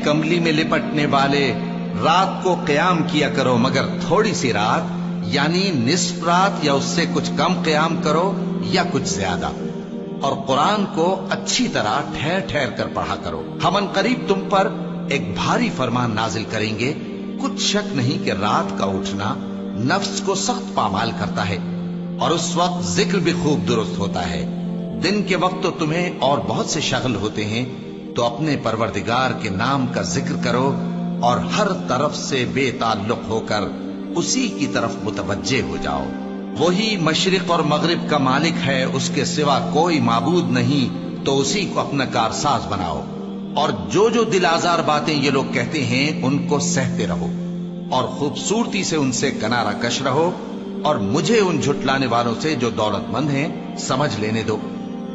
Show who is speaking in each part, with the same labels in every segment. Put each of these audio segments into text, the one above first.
Speaker 1: کملی میں لپٹنے والے، رات کو قیام کیا کرو مگر تھوڑی سی رات، یعنی نصف رات یا اس سے کچھ کم قیام کرو یا کچھ زیادہ، اور قرآن کو اچھی طرح ٹھہر ٹھہر کر پڑھا کرو۔ ہم ان قریب تم پر ایک بھاری فرمان نازل کریں گے، کچھ شک نہیں کہ رات کا اٹھنا نفس کو سخت پامال کرتا ہے، اور اس وقت ذکر بھی خوب درست ہوتا ہے۔ دن کے وقت تو تمہیں اور بہت سے شغل ہوتے ہیں، تو اپنے پروردگار کے نام کا ذکر کرو اور ہر طرف سے بے تعلق ہو کر اسی کی طرف متوجہ ہو جاؤ۔ وہی مشرق اور مغرب کا مالک ہے، اس کے سوا کوئی معبود نہیں، تو اسی کو اپنا کارساز بناؤ۔ اور جو دل آزار باتیں یہ لوگ کہتے ہیں ان کو سہتے رہو، اور خوبصورتی سے ان سے کنارہ کش رہو، اور مجھے ان جھٹلانے والوں سے جو دولت مند ہیں سمجھ لینے دو،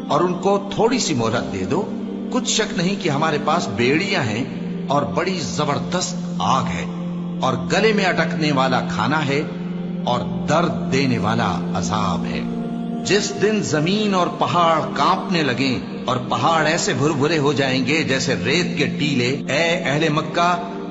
Speaker 1: اور ان کو تھوڑی سی مہلت دے دو۔ کچھ شک نہیں کہ ہمارے پاس بیڑیاں ہیں اور بڑی زبردست آگ ہے، اور گلے میں اٹکنے والا کھانا ہے، اور درد دینے والا عذاب ہے۔ جس دن زمین اور پہاڑ کانپنے لگیں اور پہاڑ ایسے بھربھرے ہو جائیں گے جیسے ریت کے ٹیلے، اے اہل مکہ،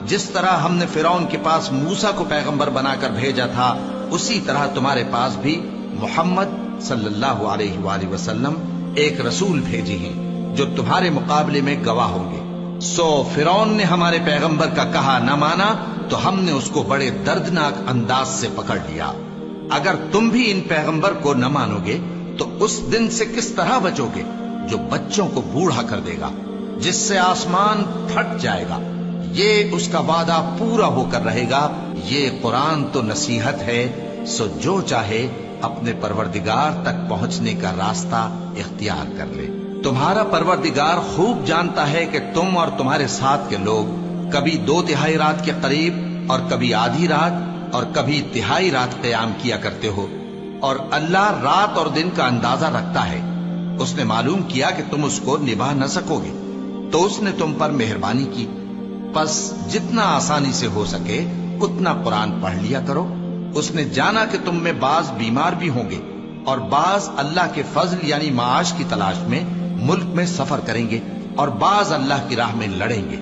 Speaker 1: جس طرح ہم نے فرعون کے پاس موسیٰ کو پیغمبر بنا کر بھیجا تھا، اسی طرح تمہارے پاس بھی محمد صلی اللہ علیہ وآلہ وسلم ایک رسول بھیجے ہیں جو تمہارے مقابلے میں گواہ ہوں گے۔ سو فرعون نے ہمارے پیغمبر کا کہا نہ مانا تو ہم نے اس کو بڑے دردناک انداز سے پکڑ لیا۔ اگر تم بھی ان پیغمبر کو نہ مانو گے تو اس دن سے کس طرح بچو گے جو بچوں کو بوڑھا کر دے گا، جس سے آسمان پھٹ جائے گا۔ یہ اس کا وعدہ پورا ہو کر رہے گا۔ یہ قرآن تو نصیحت ہے، سو جو چاہے اپنے پروردگار تک پہنچنے کا راستہ اختیار کر لے۔ تمہارا پروردگار خوب جانتا ہے کہ تم اور تمہارے ساتھ کے لوگ کبھی 2/3 رات کے قریب اور کبھی آدھی رات اور کبھی تہائی رات قیام کیا کرتے ہو، اور اللہ رات اور دن کا اندازہ رکھتا ہے۔ اس نے معلوم کیا کہ تم اس کو نبھا نہ سکو گے، تو اس نے تم پر مہربانی کی، پس جتنا آسانی سے ہو سکے اتنا قرآن پڑھ لیا کرو۔ اس نے جانا کہ تم میں بعض بیمار بھی ہوں گے، اور بعض اللہ کے فضل یعنی معاش کی تلاش میں ملک میں سفر کریں گے، اور بعض اللہ کی راہ میں لڑیں گے،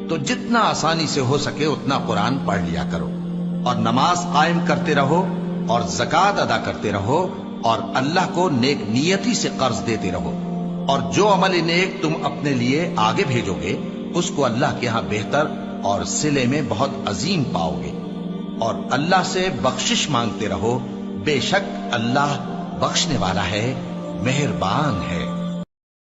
Speaker 1: تو جتنا آسانی سے ہو سکے اتنا قرآن پڑھ لیا کرو، اور نماز قائم کرتے رہو، اور زکوٰۃ ادا کرتے رہو، اور اللہ کو نیک نیتی سے قرض دیتے رہو، اور جو عمل نیک تم اپنے لیے آگے بھیجو گے اس کو اللہ کے ہاں بہتر اور صلے میں بہت عظیم پاؤ گے، اور اللہ سے بخشش مانگتے رہو، بے شک اللہ بخشنے والا ہے، مہربان ہے۔